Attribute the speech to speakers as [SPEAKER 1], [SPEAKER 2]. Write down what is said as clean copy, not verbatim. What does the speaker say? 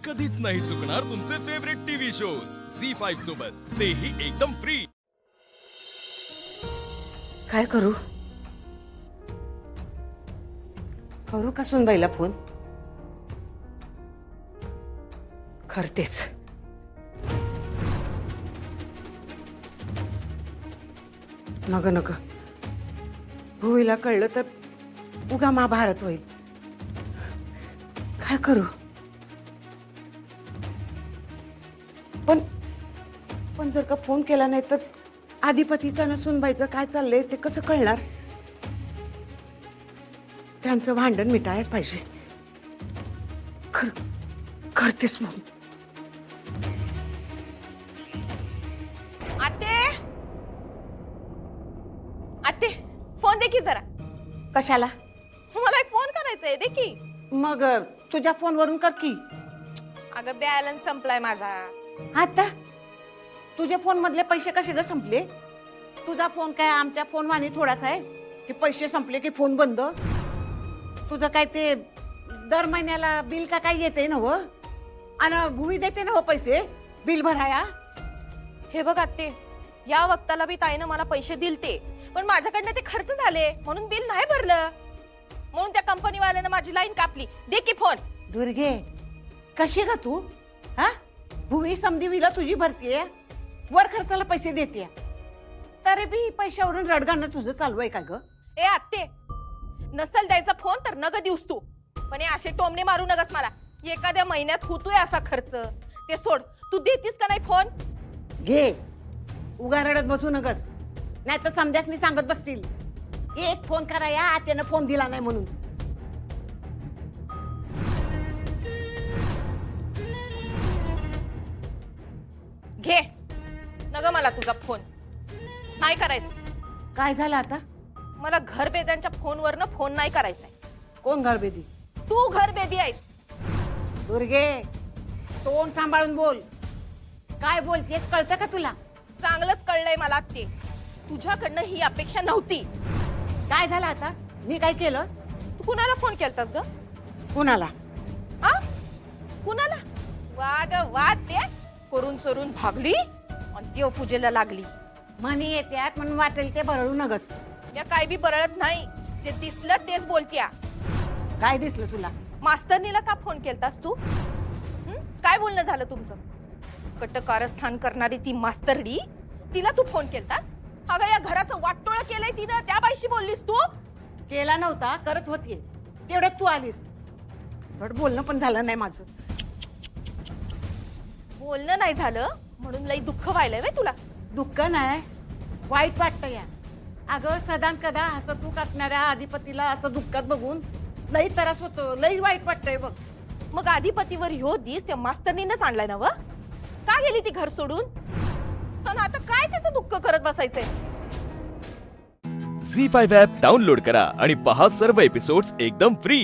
[SPEAKER 1] कधीच नाही चुकणार तुमचे फेवरेट टीव्ही शोज झी5 सोबत, तेही एकदम फ्री.
[SPEAKER 2] काय करू करू का सुनबाईला फोन करतेच. नग भुवीला कळलं तर उगा महाभारत होईल. काय करू पण जर का फोन केला नाही तर आधिपतीचा न सुनबाईचं काय चाललंय ते कसं कळणार. त्यांचं भांडण मिटायच पाहिजे. करतेस मग.
[SPEAKER 3] आते फोन दे की जरा.
[SPEAKER 2] कशाला?
[SPEAKER 3] मला एक फोन करायचा आहे, दे की.
[SPEAKER 2] मग तुझ्या फोनवरून कर की.
[SPEAKER 3] अगं बॅलन्स संपलाय माझा.
[SPEAKER 2] आता तुझ्या फोन मधले पैसे कसे ग संपले? तुझा फोन काय आमच्या फोन वाणी थोडाच आहे की पैसे संपले की फोन बंद? तुझं काय ते दर महिन्याला बिल का काय येते ना हो? आणि भूमी देते ना हो पैसे बिल भराया?
[SPEAKER 3] हे बघ आते, या वक्ताला बी ताईनं मला पैसे दिलते, पण माझ्याकडनं ते खर्च झाले म्हणून बिल नाही भरलं. म्हणून त्या कंपनीवाल्यानं माझी लाईन कापली. दे की फोन.
[SPEAKER 2] दुर्गे कशी ग तू? हा, भूमी समधी तुझी भरतीये, वर खर्चाला पैसे देते, तरी बी पैशावरून रडगाणं तुझं चालू आहे का ग?
[SPEAKER 3] ए आत्ते, नसल द्यायचा फोन तर नग दिवस तू, पण हे असे टोमणे मारू नगस मला. एखाद्या महिन्यात होतोय असा खर्च, ते सोड. तू देतीस का नाही फोन?
[SPEAKER 2] घे, उगा रडत बसू नगस, नाही तर समध्यासनी सांगत बसतील एक फोन करा या आत्यानं फोन दिला नाही म्हणून.
[SPEAKER 3] घे नग मला तुझा फोन. नाही करायचं.
[SPEAKER 2] काय झालं आता?
[SPEAKER 3] मला घरबेद्यांच्या फोनवरनं फोन नाही करायचाय.
[SPEAKER 2] कोण घरबेदी?
[SPEAKER 3] तू घरबेदी आहेस.
[SPEAKER 2] दुर्गे तोंड सांभाळून बोल. काय बोलतेस कळतं का तुला?
[SPEAKER 3] चांगलंच कळलंय मला ते. तुझ्याकडनं ही अपेक्षा नव्हती.
[SPEAKER 2] काय झालं आता? मी काय केलं?
[SPEAKER 3] तू कुणाला फोन केलतास ग?
[SPEAKER 2] कुणाला?
[SPEAKER 3] हा, कुणाला? वाग वा, ते करून सरून भागली आणि देवपूजेला लागली.
[SPEAKER 2] म्हणी येत्यात म्हणून वाटेल ते बरळू नगस.
[SPEAKER 3] या काय बी बरळत नाही. जे दिसलं तेच बोलत्या.
[SPEAKER 2] काय दिसलं तुला?
[SPEAKER 3] मास्तरनीला का फोन केलतास तू? काय बोलणं झालं तुमचं? कटकारस्थान करणारी ती मास्तरडी, तिला तू फोन केलतास? अगं या घराचं वाटोळं केलंय तिनं, त्या बाईशी बोललीस तू?
[SPEAKER 2] केला नव्हता, करत होती, तेवढ्यात तू आलीस. थोडं बोलणं पण झालं नाही माझं.
[SPEAKER 3] बोलणं नाही झालं म्हणून लई दुःख व्हायलंय वे तुला?
[SPEAKER 2] दुःख नाही, वाईट वाटतं या. अगं सदान कदा हसतूक असणाऱ्या अधिपतीला असं दुःखात बघून लई त्रास होतो, लई वाईट वाटतंय बघ.
[SPEAKER 3] मग अधिपतीवर ह्यो दिस त्या मास्तरनीनंच आणलाय ना व? का गेली ती घर सोडून? पण आता काय त्याचं दुःख करत बसायचंय?
[SPEAKER 1] झी5 ॲप डाउनलोड करा आणि पहा सर्व एपिसोड्स एकदम फ्री.